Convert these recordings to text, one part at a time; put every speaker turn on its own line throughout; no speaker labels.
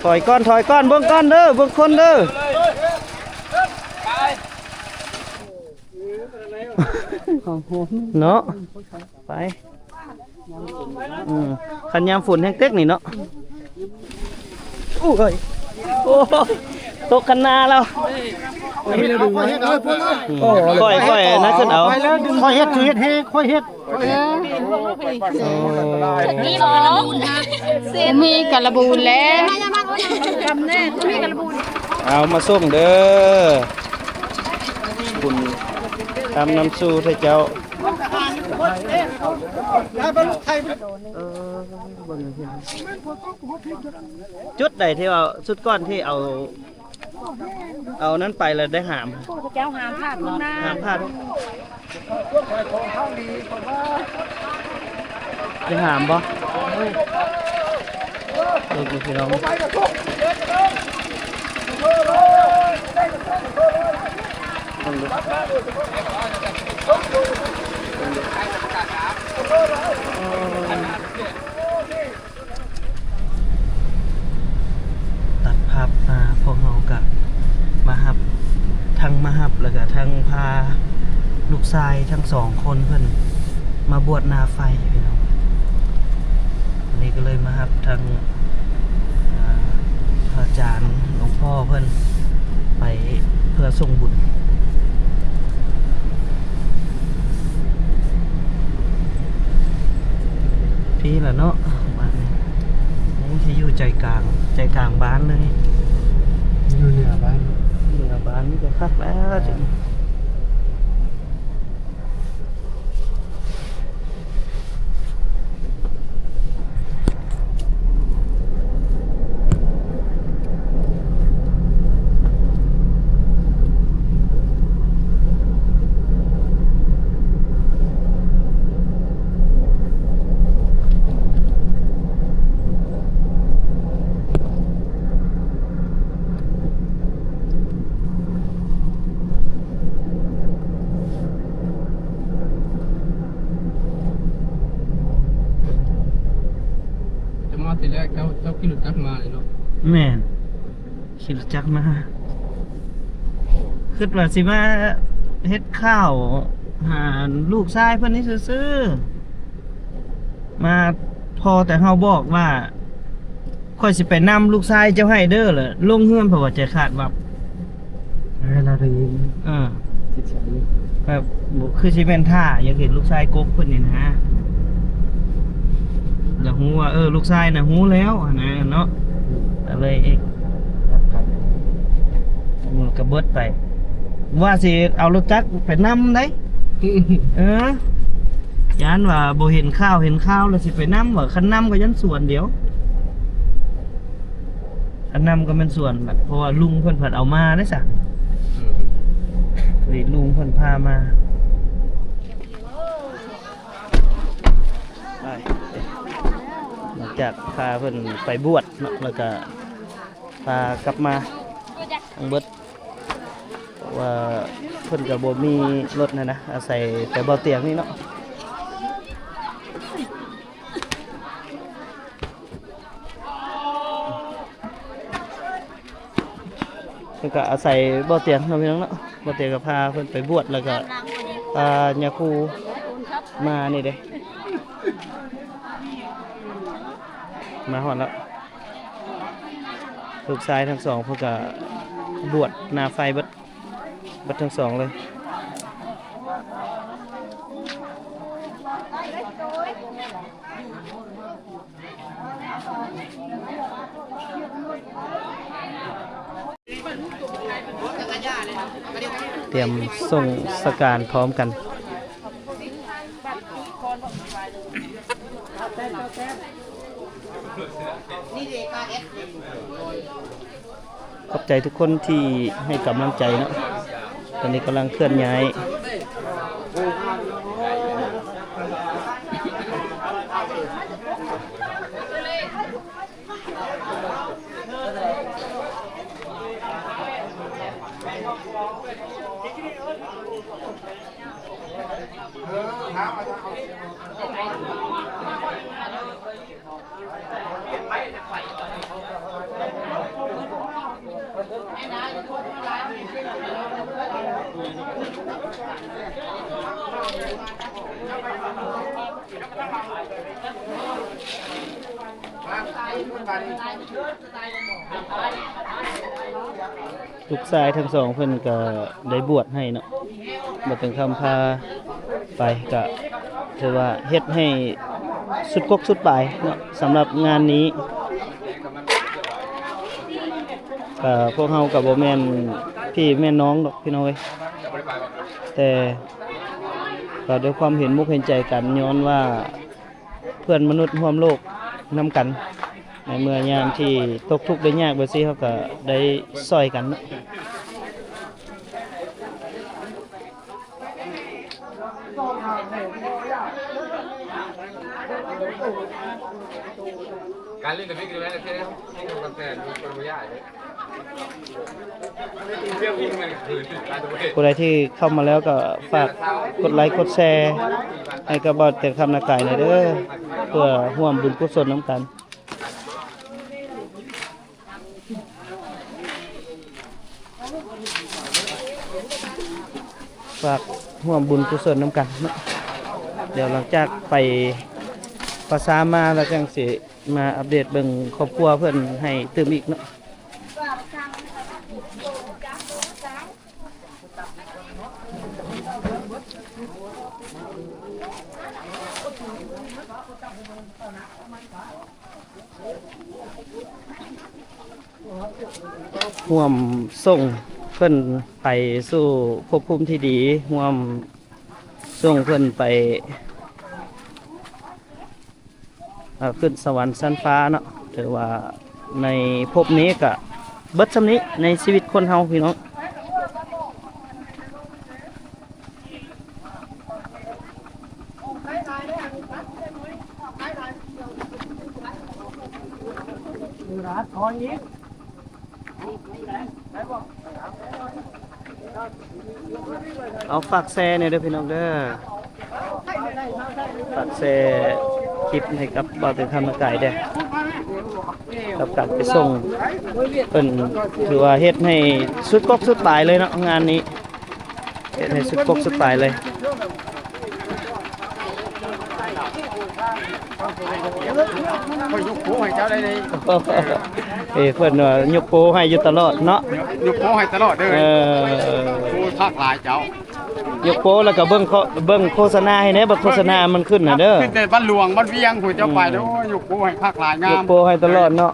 ถอยก้อนเบิ่งก้อนเด้อเบิ่งคนเด้อเนาะไปคันยามฝนแห้งเต็กนี่เนาะโอ้ยตกคันนาแล้วค่อยนะขึ้นเอา
ค่อยเฮ็ดคือเฮ็ดให้ค่อยเฮ็ด
มีบ่เนาะมีกระบูนแล้วทำแน่มีกระบูน
เอามาส่งเด้อคุณตามน้ำสู้ให้เจ้าจุดใดที่เอาสุดก้อนที่เอานั้นไปแล้วได้หาม
เจ้าหามพลาดลงหน้า
หามพลาดได้หามบ่ดูพี่น้องตัดภาพมาพวกเรากับมาฮับทั้งมาฮับแล้วก็ทั้งพาลูกชายทั้งสองคนเพิ่นมาบวชนาไฟพี่น้องวันนี้ก็เลยมาฮับทั้งอาจารย์หลวงพ่อเพิ่นไปเพื่อส่งบุญพี่ล่ะเนาะบ้านนี้ที่อยู่ใจกลางบ้านเลย
อยู่เหนือบ้าน
นี่ก็คักแล้วจริง
ทีแรกเจ้าขี่รถจักรมาเลยเนาะ
แม่นขี่รถจักรมาคิดว่าสิมาเฮ็ดข้าวหาลูกชายเพิ่นนี่ซื่อๆมาพอแต่เฮาบอกว่าค่อยสิไปนำลูกชายเจ้าให้เด้อล่ะลงเฮือนเพราะว่าใจขาดวับ
เราได้ยินจิตใจ
แบบคือสิแม่นท่าอยากเห็นลูกชายกบเพิ่นนี่นะอยากรู้ว่าลูกชายน่ะรู้แล้วนะเนาะก็เลยมันกระเบิดไปว่าสิเอารถจักรไปนำได้ยานว่าบ่เห็นข้าวแล้วสิไปนำว่าคันนำก็ยันส่วนเดียวคันนำก็เป็นส่วนแบบเพราะว่าลุงเพิ่นเพิ่นเอามาได้ซะนี่ลุงเพิ่นพามาจากพาเพิ่นไปบวชเนาะแล้วก็พากลับมาทั้งเบิดว่าเพิ่นก็บ่มีรถนะอาศัยแต่บ่เตียงนี่เนาะเพิ่นก็อาศัยบ่เตียงเนาะพี่น้องเนาะบ่เตียงก็พาเพิ่นไปบวชแล้วก็ญาคูมานี่เด้มาหอดแล้วลูกชายทั้งสองเพื่อบวชนาไฟบัดทั้งสองเลยเตรียมส่งสการพร้อมกันขอบใจทุกคนที่ให้กำลังใจเนาะตอนนี้กำลังเคลื่อนย้าย ลูกชายทั้งสองเพิ่นก็ได้บวชให้เนาะบ่ถึงคำพาไปก็ถือว่าเฮ็ดให้สุดกกสุดปลายเนาะสำหรับงานนี้พวกเฮาก็บ่แม่นพี่แม่น้องดอกพี่น้องเอ้ยแต่ก็ด้วยความเห็นมุกเห็นใจกันย้อนว่าเพื่อนมนุษย์ร่วมโลกนำกันในเมื่อยามที่ตกทุกข์ได้ยากแบบนี้เขาก็ได้ซอยกันเนาะ
การเล่นกับพี่คืออะไรแค่ตั้งแต่มีคนไม่ยากเลยเรื่องวิ่งมันคือการตัวเอง
ผู้ใดที่เข้ามาแล้วก็ฝากกดไลค์กดแชร์ให้กับบ่าวแต่คำนาไก่หน่อยเด้อเพื่อร่วมบุญกุศลน้ำกันฝากร่วมบุญกุศลน้ำกันเนาะเดี๋ยวหลังจากไปภาษามาแล้วจังสิมาอัปเดตเบิ่งครอบครัวเพื่อนให้ตื่มอีกเนาะร่วมส่งเพื่อนไปสู่ภพภูมิที่ดีร่วมส่งเพื่อนไปขึ้นสวรรค์ชั้นฟ้าเนาะถือว่าในภพนี้ก็เบิดสำนี้ในชีวิตคนเฮาพี่น้องเอาฝากแชร์เนี่ยเด้อพี่น้องเด้อฝากแชร์คลิปให้กับบ่าวตื่นคำนาไก่เด้อกับการไปส่งเพิ่นถือว่าเฮ็ดให้สุดกกสุดปลายเลยเนาะงานนี้เฮ็ดให้สุดกกสุดปลายเลย
คอยยกโป้ให้เจ้าได้เลย
เพิ่นว่ายกโปให้อยู่ตลอดเนาะ
ยกโป้ให้ตลอดเลยโป้ทักหลายเจ้าย
กโปแล้วก็เบิ่งโฆษณาให้แหน่บัดโฆษณามันขึ้นน่ะเด้อ
ขึ้นแต่บ้านหลวงบ้านเวียงหัวเจ้าไปแล้วยกโป้ให้ทักหลายงาย ม
กโปให้ตลอดเนาะ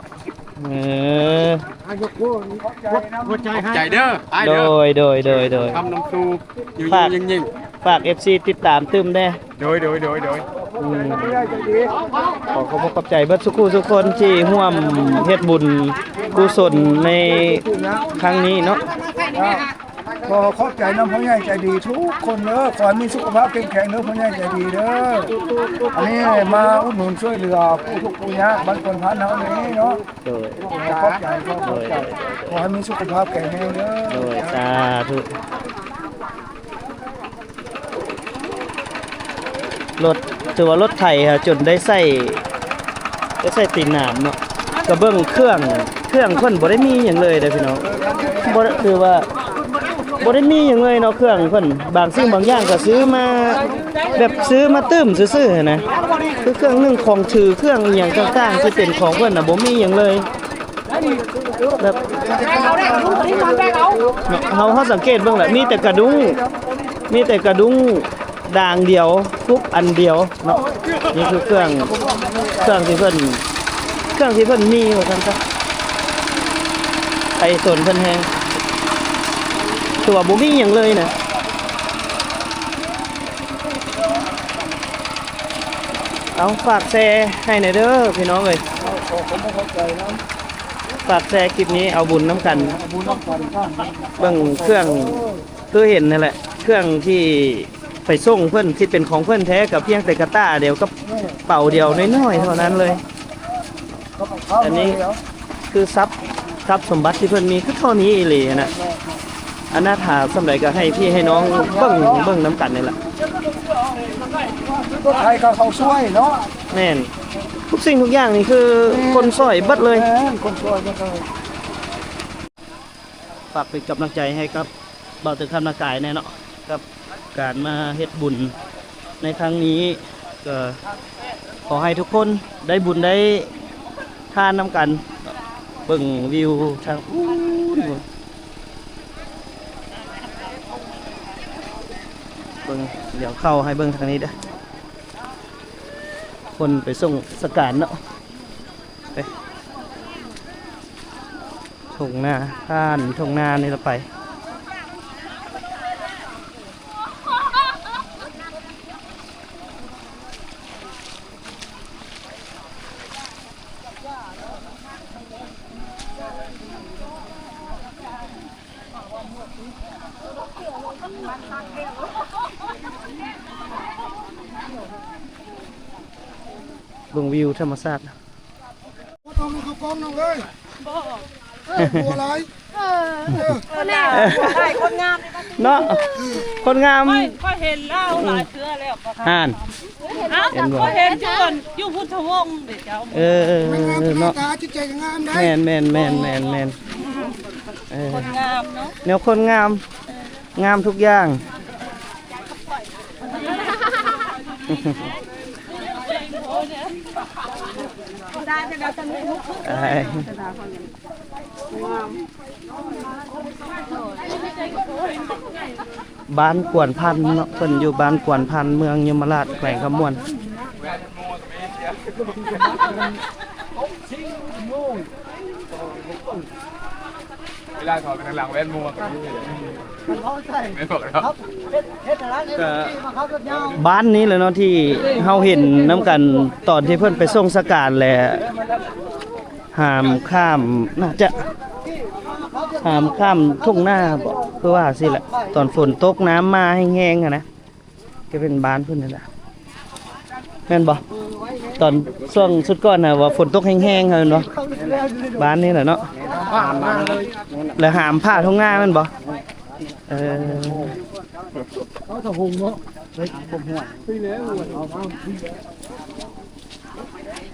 หัวใจให้
ใจเด้อไอ้
โด
เด้อย
ๆ
ทำน้ำซูอยู่
ฝาก
ยิง
ฝาก FC ติดตามตึมแน่
โดย
อืมขอขอบใจเบิดทุกคู่ทุกคนที่ร่วมเฮ็ดบุญกุศลในครั้งนี้เนาะ
ขอขอบใจน้ำพ่อใหญ่ใจดีทุกคนเด้อขอให้มีสุขภาพเข้มแข็งเด้อพ่อใหญ่ใจดีเด้ออันนี้มาอุดหนุนช่วยเหลือผู้ทุกข์ผู้ยากบางคนพันเอานี้เนาะ
โดย
ขอบใจขอให้มีสุขภาพแข็งแรงเด้อ
โดยสาธุรถถือว่ารถไถฮะจนได้ใส่ตีนหนามเนาะกระเบื้องเครื่องเพิ่นบ่ได้มีหยังเลยเด้อพี่น้องบ่คือว่าบ่ได้มีหยังเลยเนาะเครื่องเพิ่นบางสิ่งบางอย่างก็ซื้อมาแบบซื้อมาตื้มซื่อๆนะคือเครื่องนึ่งของถือเครื่องอีหยังต่างๆที่เป็นของเพิ่นน่ะบ่มีหยังเลยแบบเฮาสังเกตเบิ่งแหละมีแต่กระดุงด่างเดียวทุบอันเดียวเนาะนี่คือเครื่องที่เพิ่นมีว่าซั่นซะไอ้สนเพิ่นแฮงตัวบ่มีหยังเลยนะเอาฝากแชร์ให้หน่อยเด้อพี่น้องเอ้ยฝากแชร์คลิปนี้เอาบุญน้ำกันเบิ่งเครื่องคือเห็นนั่นแหละเครื่องที่ไปส่งเพิ่นที่เป็นของเพิ่นแท้กับเพียงแต่กระต้าเดียวกับเป่าเดียวน้อยๆเท่านั้นเลยอันนี้คือทรัพย์สมบัติที่เพิ่นมีคือเท่านี้อีหลีนะอนาถาสำหรับก็ให้พี่ให้น้องเบิ่งน้ำกันนี่แหละ
รถไทยก็เขาช่วยเนาะ
แม่นทุกสิ่งทุกอย่างนี่คือคนซอยเบิดเลย
คนช่วยก็เลย
ฝากเป็นกำลังใจให้กับเบาตึกคำนากายแน่เนาะกับการมาเฮ็ดบุญในครั้งนี้ก็ขอให้ทุกคนได้บุญได้ทานน้ำกันเบิ่งวิวทางเบิ่งเดี๋ยวเข้าให้เบิ่งทางนี้เด้อคนไปส่งสการเนาะไปทงหน้าท่านทงหน้านี่เราไปเบิ่งวิวธรรมชาติ
ทำเขาก้มน้องเลยบัวไหล
คนน่ะได้คนงาม
เนาะคนงาม
ก็เห็นเล่าหลายเทื่อแล้วก็
ห่าน
เห็นบ่เห็นจนอยู่พุทธวงศ์เด็กเจ้า
เนาะ
เนาะ
ตาจิตใจงามได้
แม่น
คนงามเนาะ
แนวคนงามงามทุกอย่างบ้านกวนพันเนาะเพิ่นอยู่บ้านกวนพันเมืองยมราชแขวงขมวน
เวลาถอดไปทางหลังแว่นมัวกันไม่บอกแล้ว
บ้านนี้เลยเนาะที่เฮาเห็นน้ำกันตอนที่เพิ่นไปส่งสการแหละห้ามข้ามน่าจะห้ามข้ามทุ่งหน้าบ่คือว่าสิแหละตอนฝนตกน้ำมาแห้งๆอะนะก็เป็นบ้านเพิ่นนั่นแหละแม่นบ่ตอนช่วงสุดก่อนน่ะว่าฝนตกแห้งๆเห็นบ่บ้านนี้แหละเนาะแล้วห้ามผ้าทุ่งหน้าแม่นบ่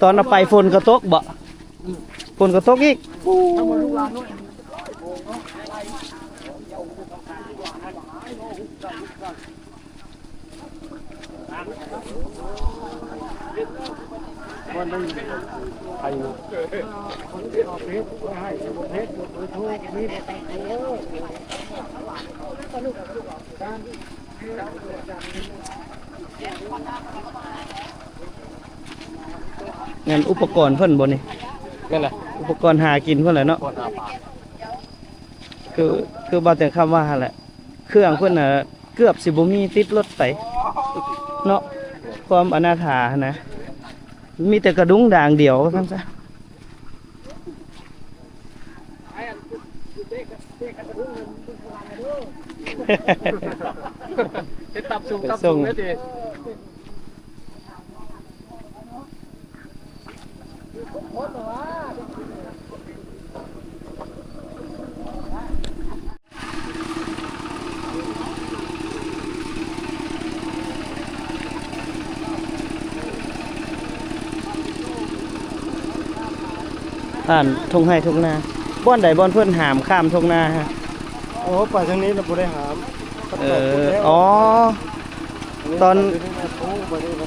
ตอนเอาไปฝนก็ตกบ่ฝนก็ตกอีกงั้นอุปกรณ์เพิ่นบ่นี่
นั่นแหละ
อุปกรณ์หากินเพิ่นแหละเนาะคือบ่แต่คำว่าหั่นแหละเครื่องเพิ่นน่ะเกือบสิบ่มีติดรถไปเนาะความอนาถานะมีแต่กระดุงด่างเดียวซั่นซะ
ตับสูงเนี่ยดิ
ผ่านทุ่งไร่ทุ่งนาบ่อนใดบ่อนเพิ่นหามข้ามทุ่งนาฮะ
โอ้ไปทางนี้เราบ่ได้หาม
อ๋อต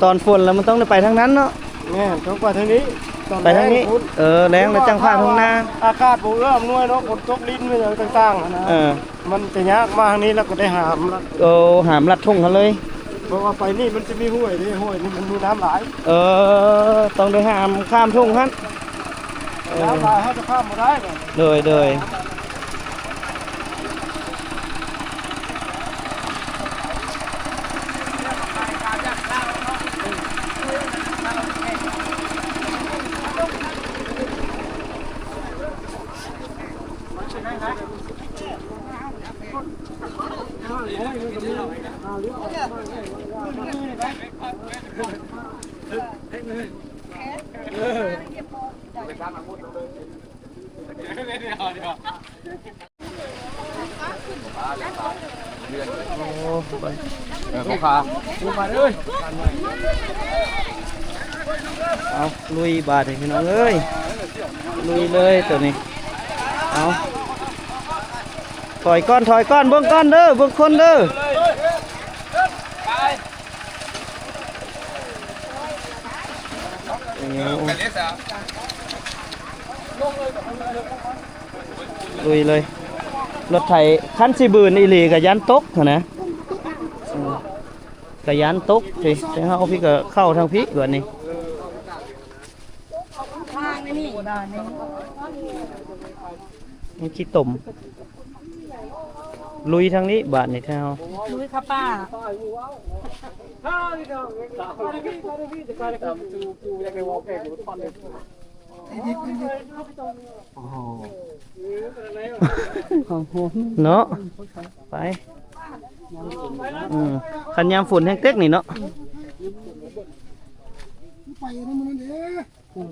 อนฝนแล้วมันต้องได้ไปทางนั้นเนาะ
แม่ต้องไปทางนี้
ไปทางนี้แรงแล้วจังพาทุ่งนา
อากาศบ่เอื้ออำนวยเนาะฝนตกลิ้นไม่อย่างต่างๆนะมันจะยากมาทางนี้แล้วก็ได้หามแล้ว
หามลัดทุ่งเขาเลย
เพราะว่าไปนี่มันจะมีห้วยนี่ห้วยนี่มันมีน้ำหลาย
ต้องได้หามข้ามทุ่งฮั่น
น้ำหลายเขาจะข้ามมาได้ก่อน
เลย
พ่อค้าดูมาเลย
เอาลุยบาดพี่น้องเอ้ยลุยเลยตัวนี้เอา ถอยก้อนเบิ่งก้อนเด้อเบิ่งคนเด้อลุยเลยรถไถคันสิบืนอีหลีกับยันตกหั่นนะกับยันตกสิแต่เฮาพี่ก็เข้าทางพี่บัดนี้นี่ขี้ตุ่มลุยทางนี้บาดนี่แท้เฮา
ลุยค่ะป้า
เนาะไปคันยามฝนแห้งเต็กนี่เนาะ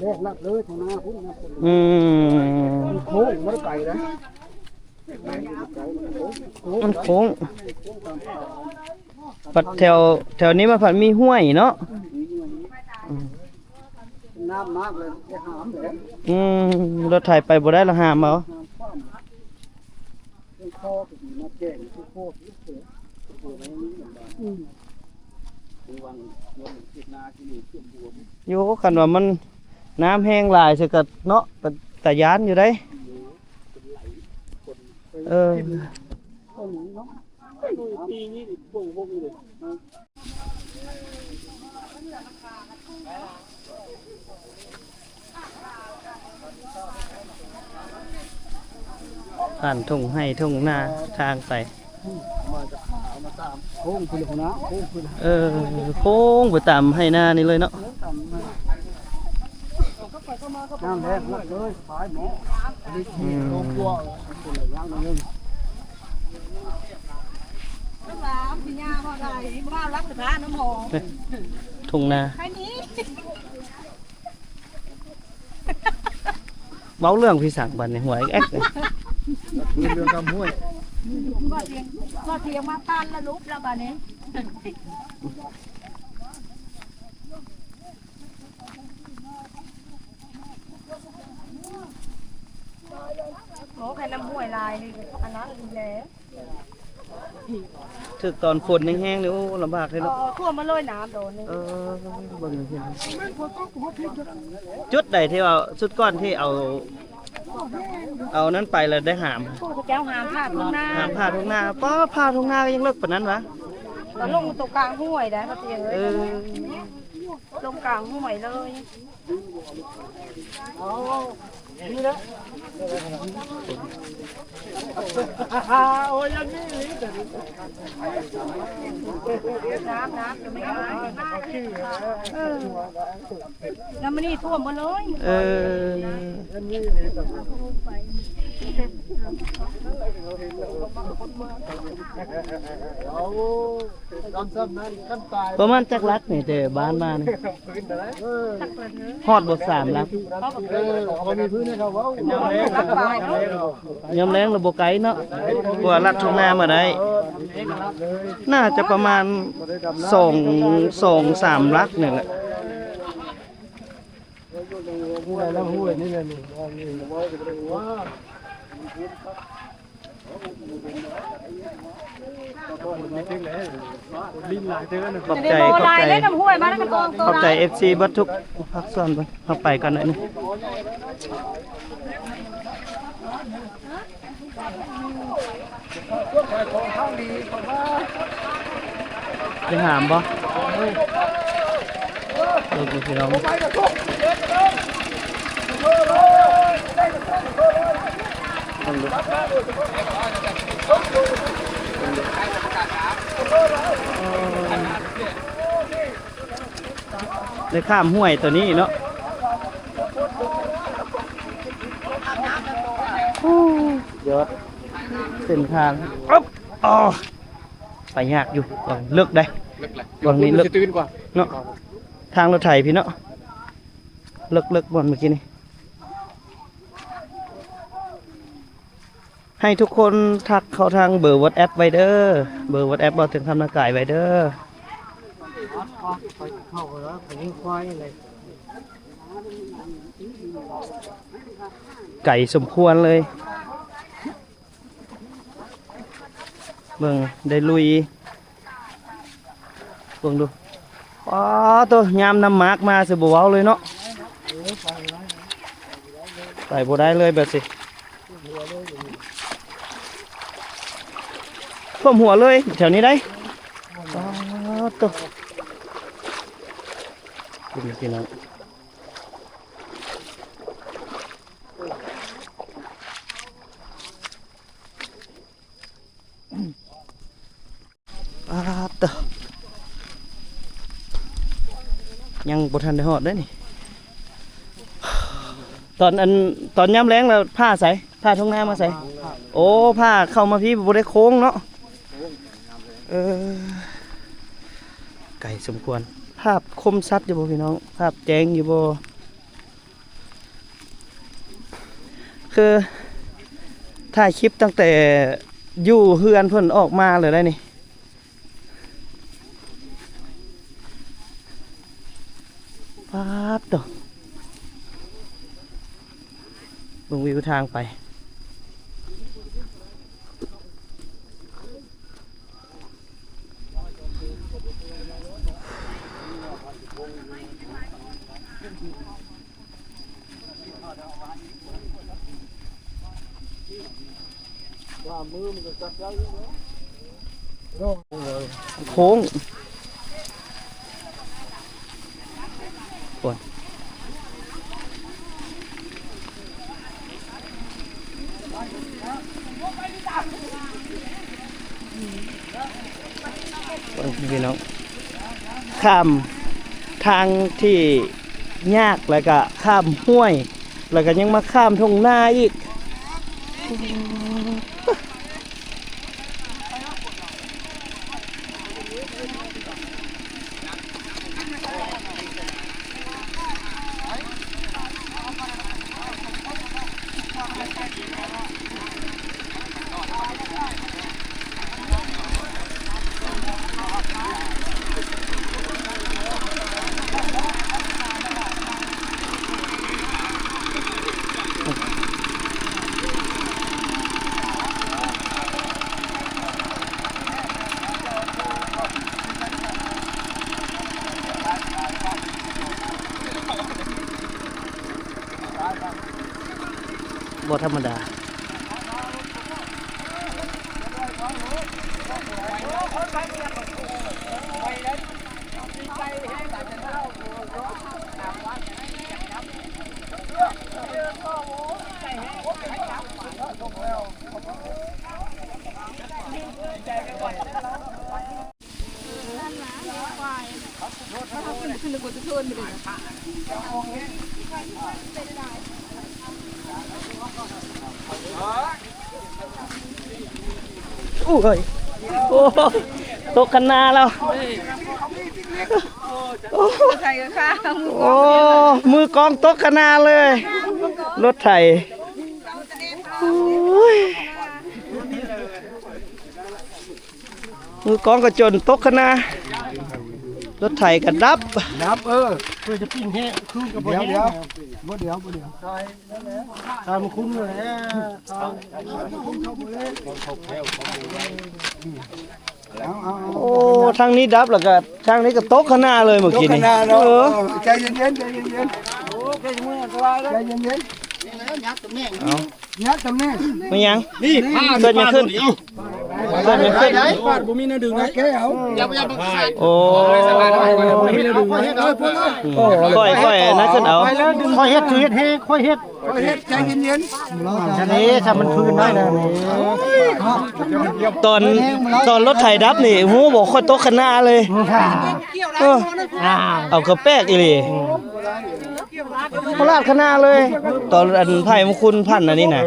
แรกลักเลยทางหน้าพุ่นนะ โค้งไม่ได้ไกลนะ
มันโค้งปัดแถวนี้มาผัดมีห้วยเนาะ
น้ำมากเลยจะหามเลย
รถไถไปบ่ได้ละหามเอา
เป็นคอเป็นมาแก่งทุกโคตรเสือตัวอะไรนี้เหมือนกันวันติดนาที่นี่ขึ้นบวม
โยคันว่ามันน้ำแห้งหลายสิก็เนาะแต่ยานอยู่ได้ปีนี้พวกนี้เลยผ่านทุ่งให้ทุ่งนาทางไป
โค้งคุณหัวหน้าโค้งคุณ
โค้งไปตามให้นานี่เลยเนาะ
น้ำแรงมากเลยขายหมอลงตัวคนละอย่างนึง
พี่ย่าพอได้บ้ารักษาน้ำหอม
ทุ่งนา
แค่นี้
เบ้าเรื่องพี่สั่งบันในหัวแอ๊กเลย
มีเรื่องกำห้วย
ก็เทียงมาตันละลุบแล้วบ้านนี้โอ้ใครน้ำห้วยลายนี่อันนั้นดีแล้ว
ถึกตอนฝนแห้งๆเลยโอ้ลำบากเลยเนาะ
ทั่วมาเลยน้ำโดนนี่
เบิ่งเลยจุดใดที่เอาสุดก้อนที่เอานั้นไปแล้วได้หาม
พวกแก้วหามพาดลงหน้า
หามผ่าทุ่งนาป้าผ่าทุ่งนาก็ยังเลิกปานนั้นวะ
ก็ลงตรงกลางห้วยได้เขาเตียงเล
เอย อ
ลงกลางห้วยเลย
โอ้ยยังนี่ลิแต่
น้ำจะไม่หายน้ำมันนี่ท่วมหมดเลย
เอาคำซ้ำนั้นขั้นตาย
ประมาณจักรักนี่แต่บ้านมานี่ฮอดบ่3ลัก
เขามีพื้นให้เขาเว้าย
ามแรงระบบไกลเนาะกว่าลัดทุ่งนามาได้ น่าจะประมาณ2-3ลักนี่แหละ
ห้วยแล้วห้วยนี่เลยนี่ว่า
ขอบใจขอบใจ FC บัดทุกพักส่วนเข้าไปกันหน่อยนึงไปหามบ่ลูกพี่น้องได้ข้ามห้วยตัวนี้เนาะยอดเส้นทางอ๊บอ๋อไปยากอยู่ก่อนเลิกได้ก่อนนี้เลิกตื่นกว่าเนาะทางรถไถพี่เนาะเลิกบ่อนเมื่อกี้นี่ให้ทุกคนทักเข้าทางเบอร์ WhatsApp ไว้เด้อเบอร์ WhatsApp บ่ถึงคำนากายไว้เด้อไก่สมควรเลย บิ่งได้ลุยเบิ่งดูอ๋อตัวยามน้ำหมากมาสิบ่เว้าเลยเนาะใส่บ่ได้เลยแบบสิท่วมหัวเลยแถวนี้ได้อ๋อตัวพี่น้องตัวยังบ่ทันได้ฮอดเด้อนี่ตอนย้ำแรงแล้วผ้าใส่ผ้าท้องหน้ามาใส่โอ้ผ้าเข้ามาพี่บ่ได้โค้งเนาะไก่สมควรภาพคมชัดอยู่บ่พี่น้องภาพแจ้งอยู่บ่คือถ่ายคลิปตั้งแต่อยู่เฮือนเพิ่นออกมาเลยได้นี่ภาพต่อเบิ่งวิวทางไปโค้งปวดพี่น้องข้ามทางที่ยากแล้วก็ข้ามห้วยแล้วก็ยังมาข้ามทุ่งนาอีกบ่ธรรมดาโอ้ยโอ้ตกกันนาแล้ว
ใส่กันค่ะ
โอ้มือกองตกกันนาเลยรถไถมือกองกระจนตกกันนารถไถกันดับ
เพื่อจะปิ้งแห้งคือกับเดี๋ยวทำคุ้มเลย
โอ้ทางนี้ดับแล้วก็ทางนี้ก็ตกข้างหน้าเลยเมื่อกี้นี่
ใจเย็นใจเย็นยักตำแหน่ง
ไม่ยังนี่เกิดยังขึ้นเกิดยังขึ้น
บ่มีแนวดึงนะแกเอา
โอ้ค่อยนะขึ้นเอา
ค่อยเฮ็ดเฮ็ดค่อยเฮ็ดใจเย็นอันนี้ถ้ามันพื้นได้นะ
ตอนรถไถดับนี่หูบอกค่อยตกข้างหน้าเลยเอากระแปกอีหลีเขาลาดข้างหน้าเลยตอนอันไผ่มงคุณพันอันนี้น่ะ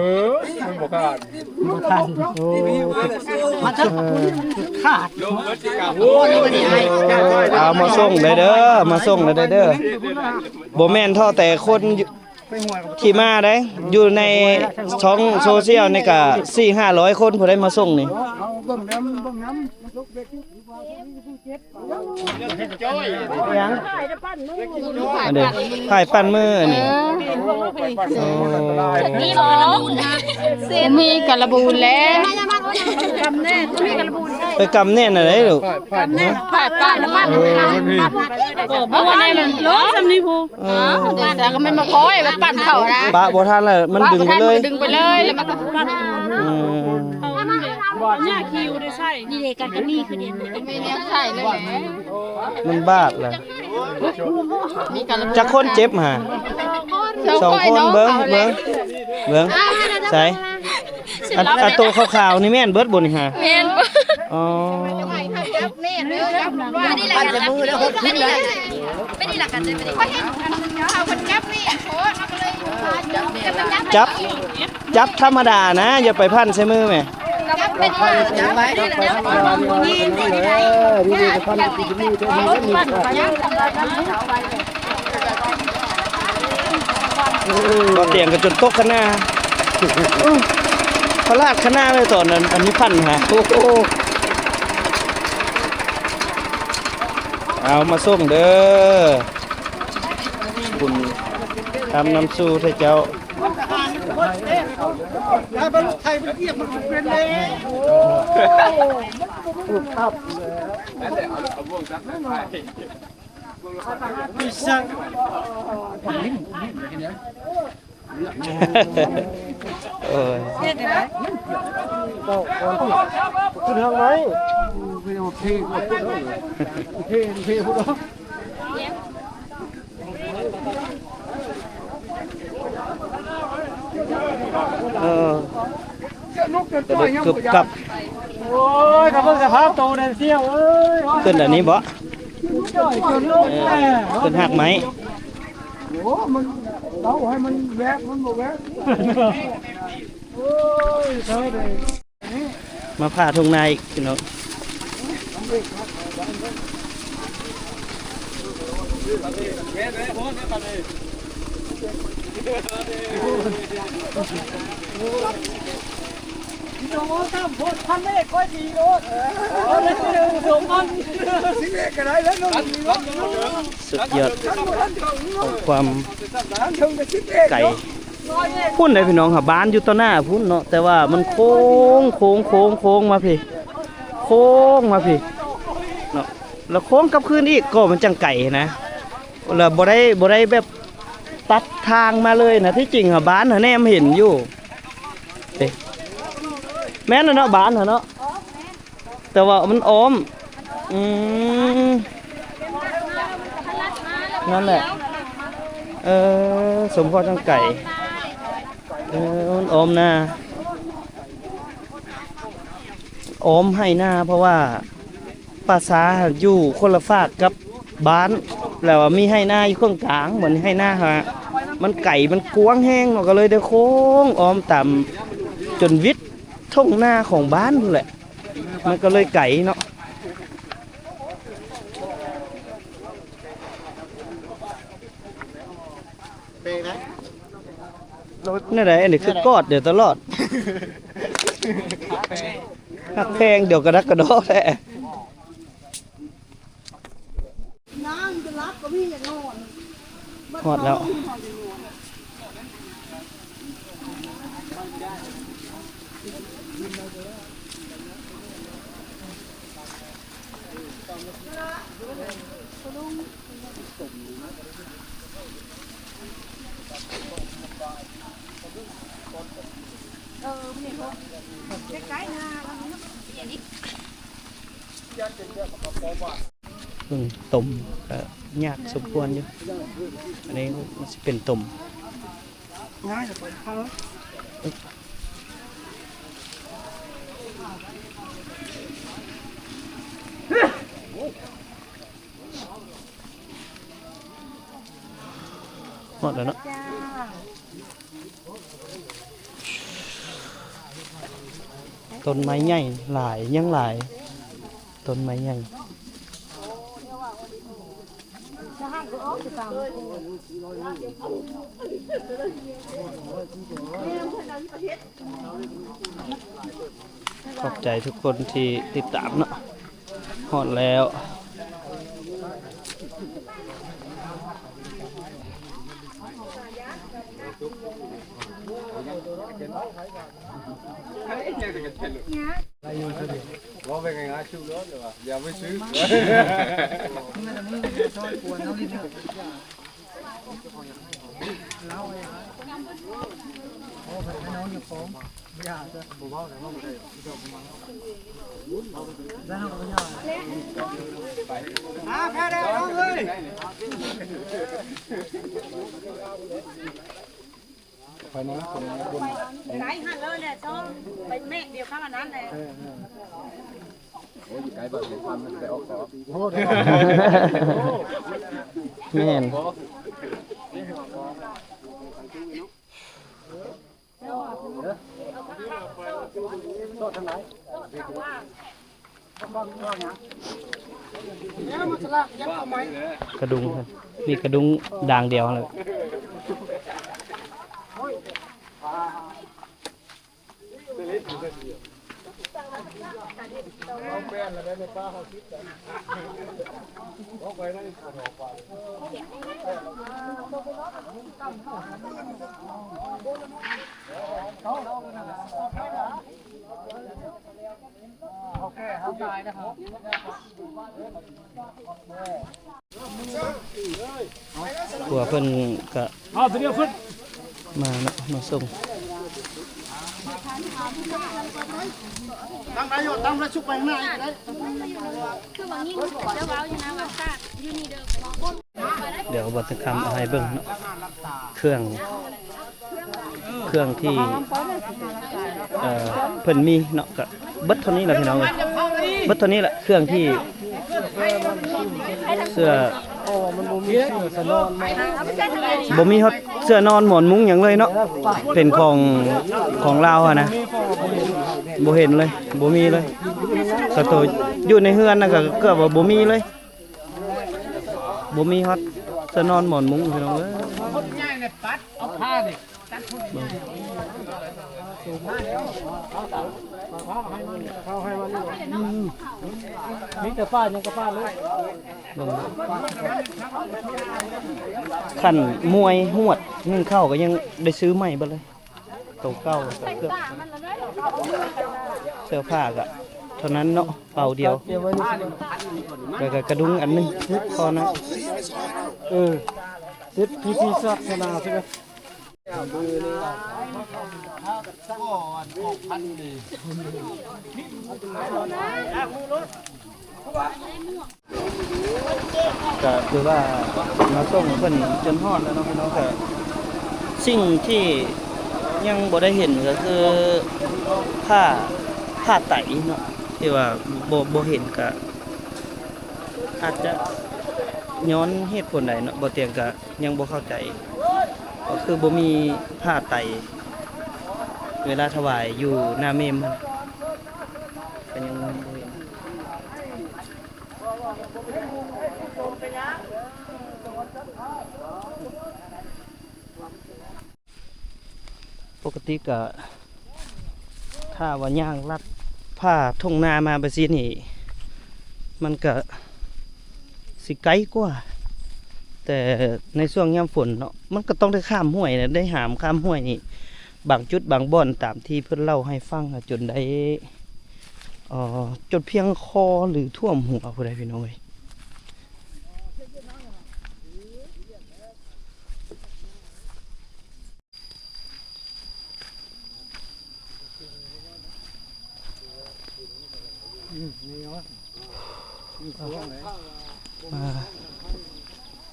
เอามาส่งเลยเด้อมาส่งเลยเด้อบ่แม่นท่อแต่คนขี่มาได้อยู่ในช่องโซเชียลนี่ก็4-500 คนผู้ใดมาส่งนี่ยังอันเด้ไผ่ปั้นมืออันนี้
มีกระบูนแล้ว
ไปกำแน่นอะไรลูก
ผ่านป้าน้ำมัน
โอ้บ่ได้มันรถสำนีผู้
แต่ก็มันมาคอยมันปั่นเข่านะ
ปะบ่ทันแล้วมันดึงไปเลย
ดึงไปเลยแล้วมันก็
อืม
เนี่ยคิวได้ใช่นี่เด็กกันก็มีคือเด็ก
ไม่เลี้ยงไข่เลยแหละ
มันบาดล่ะ
มีการ
จักคนเจ็บหา2คนเบิ่งใส่อันโตขาวๆนี่แม่นเบิดบ่นี่ฮะ
เมน
อ๋อ
ปั่นจะมือแล้วไม่ได้ไม่ได้หลักกันเลยไม่ได้เห็นเขาคนจับนี่โค้ดเขาก็เลย
จับธรรมดานะอย่าไปพันใส่มือแม่
จับเป็นว่าจับไว้นี่นี่
พันกินนี่เท่านี้ก็มี
บ่เตียงกันจนตกข้างหน้าพลาดข้างหน้าเลยตอนนั้นอันนี้พันหาโอ้โหเอามาส่งเด้อคุณทำน้ำสู้ให้เจ้าโอ้ยขึ้นทางไหนกึบกับโอ้ยกับสภาพโตเดนเซี่ยวเอ้ยขึ้นอันนี้บ่ขึ้นหักไหม
โอ้มันเราให้มันแวกมันบ่แวกโอ้ยเท่าใด
มาผ่าทุ่งนาอีกพี่น้องสุดยอดของความไก่พุ่นเลยพี่น้องค่ะบ้านอยู่ต่อหน้าพุ่นเนาะแต่ว่ามันโค้งมาพี่โค้งมาพี่เนาะแล้วโค้งกลับคืนอีกก็มันจังไก่นะแล้วบ่ได้แบบตัดทางมาเลยนะที่จริงค่ะบ้านแนมเห็นอยู่เด้แม่นเนาะบ้านเนาะแต่ว่ามันอ้อมนั่นแหละสมพรจังไก่มันอ้อมหน้าอ้อมให้หน้าเพราะว่าภาษาอยู่คนละฝากกับบ้านแล้วมีให้หน้าอยู่ข้างกลางเหมือนให้หน้าฮะมันไก่มันกว้างแห้งก็เลยได้โค้งอ้อมต่ำจนวิทย์ทุ่งหน้าของบ้านนั่นแหละมันก็เลยไก่เนาะนี่แหละอันนี้คือกอดเดี๋ยวตลอดหักแพงเดี๋ยวกระดักกระดอแหละหอดแล้วตุ่มยากสมควรอยู่อันนี้มันจะเป็นตุ่มง่ายจะเป็นข้าวหมดแล้วเนาะต้นไม้ใหญ่หลายยังหลายต้นไม้ใหญ่ขอบใจทุกคนที่ติดตามเนาะหอดแล้ว
ว่าเป็นไงนะชูรถหรือว่าอย่าไม่ซื้อ
แพ้ได้น้องเอ้ย
ไหนหันเลยเนี่ยต้องไปเมฆเดียวข้างอันนั้นเลย
โอ้ยไกลแบบนี้ความมันไปออกต่อ
แม่น
กระดุงครับมีกระดุงด่างเดียวเลย หัวเพิ่นก็มาเนาะมาส่ง
ตั้งนายกตั้งแล้วชุบไปข้างหน้าอีกได้
คือบางยิ่งเจ้าเว้าอยู่นะว่าซากอยู่นี่เด้อ
เดี๋ยวบัตรคำเอาให้เบิ่งเนาะเครื่องที่เพิ่นมีเนาะก็เบิดเท่านี้แหละพี่น้องเอ้ยเบิดเท่านี้แหละเครื่องที่เสื้อบ่มีฮอดเสื้อนอนหมอนมุ้งหยังเลยเนาะเป็นของลาวอะนะบ่เห็นเลยบ่มีเลยก็ตัวอยู่ในเฮือนน่ะก็เกือบว่าบ่มีเลยบ่มีฮอดเสื้อนอนหมอนมุ้งพี่น้องเอ้ยมีแต่ป้ายังกับป้าเลยขันมวยหวดนึ่งเข้าก็ยังได้ซื้อใหม่บ่เลยตัวเก่าเกือบเสื้อผ้าก็เท่านั้นเนาะเป่าเดียวแล้วก็กระดุงอันนึงพอนะติดพีซีซักสนาใช่ไหมก็คือว่ามาส่งเพิ่นจนฮอดแล้วเนาะพี่น้องก็สิ่งที่ยังบ่ได้เห็นก็คือผ้าไตเนาะที่ว่าบ่เห็นก็อาจจะย้อนเหตุผลใดเนาะบ่เตียงก็ยังบ่เข้าใจก็คือบ่มีผ้าไตเวลาถวายอยู่หน้าเมมมันก็ยังบ่เห็นปกติก็ถ้าว่าย่างลัดผ้าทุ่งนามาไปสินี่มันก็สิไกลกว่าแต่ในช่วงยามฝนเนาะมันก็ต้องได้ข้ามห้วยนะได้หามข้ามห้วยนี่บางจุดบางบ่อนตามที่เพิ่นเล่าให้ฟังจนได้จนเพียงคอหรือท่วมหัวผู้ใดพี่น้องเอ้ย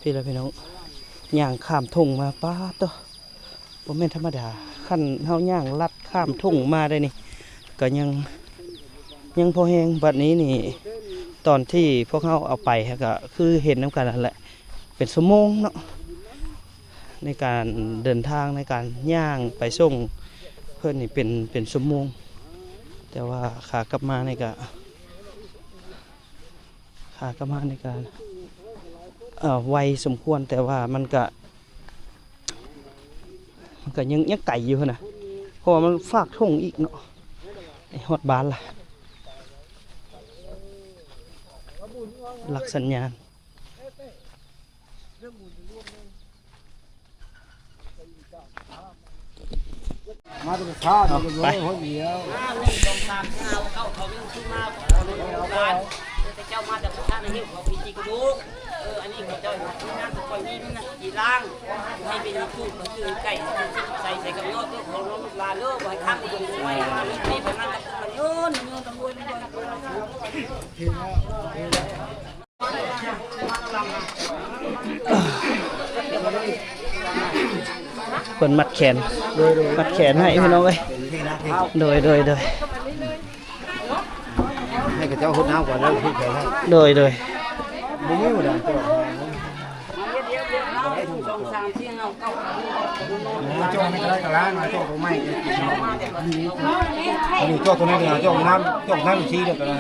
พี่ละพี่น้องย่างข้ามทุ่งมาป้าตัวบ่แม่นธรรมดาขั้นเฮาย่างลัดข้ามทุ่งมาได้นี่ก็ยังพอแห้งบัดนี้นี่ตอนที่พวกเฮาเอาไปก็คือเห็นน้ำกันนั่นแหละเป็นชั่วโมงเนาะในการเดินทางในการย่างไปส่งเพื่อนนี่เป็นชั่วโมงแต่ว่าขากลับมาในการไวสมควรแต่ว่ามันก็ยังไก่อยู่นะเพราะว่ามันฝากทุ่งอีกเนาะไอ้ฮอดบ้านล่ะหลักสัญญาณ
มาตัวชาติไปคนเดียว
เจ้ามาจากชาตินี้เขามีจีกระดูกอันนี้เขาเจ้าที่นั่นคอยมีนี่นะจีล่างให้เป็นทูบก็คือไก่ใส่กับยอดของลูกลาเลิกไว้ข้างตรงไว้นี่เป็นนั่นกับโยนตะลุยไม่ได้เปิดมัดแขนมัดแขนให้พี่น้องเอ้ยโดย
ให้กับเจ้าหุดน้ำก่อนแล้วพูดไปให้
โดย
บุ้งไม่หมดอ่ะโจ้ไม่ได้กับร้านโจ้ตัวไม่อยู่โจ้ตัวนี้เดียวโจ้น้ำชี้เดียวกันเลย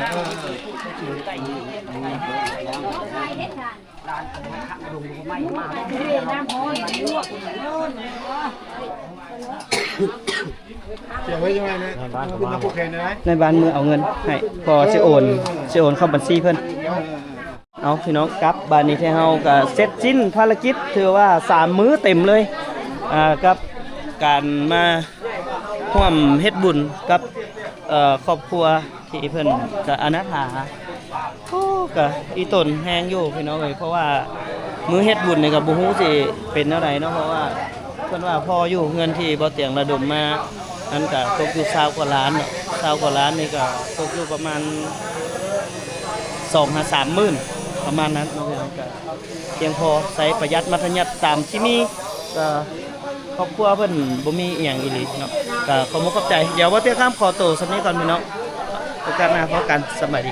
เสียไว้ยังไงเนี่ยคุณนักผู้แข่งได้ไหม
ในบ้านมือเอาเงินให้พอสิโอนเข้าบัญชีเพิ่นเอาพี่น้องกลับบ้านนี้ที่เฮาก็เสร็จสิ้นภารกิจถือว่า3มื้อเต็มเลยกับการมาร่วมเฮ็ดบุญกับครอบครัวที่เพิ่นก็อนาถาโอ้ก็อีต้นแฮงอยู่พี่น้องเอ้ยเพราะว่ามื้อเฮ็ดบุญนี่ก็บ่ฮู้สิเป็นเท่าใดเนาะเพราะว่าเพิ่นว่าพออยู่เงินที่บ่เตียงระดมมานั่นก็ตกอยู่20กว่าล้านเนาะ20กว่าล้านนี่ก็ตกอยู่ประมาณ2-3 หมื่นประมาณนั้นเนาะพี่น้องก็เพียงพอใช้ประหยัดมัธยัติตามที่มีก็ครอบครัวเพิ่นบ่มีอีหยังอีหลีเนาะก็ขอมุกขอบใจเดี๋ยวว่าเตี้ยข้ามขอโตสักนิดก่อนพี่น้องโอกาสหน้าพบกันสวัสดี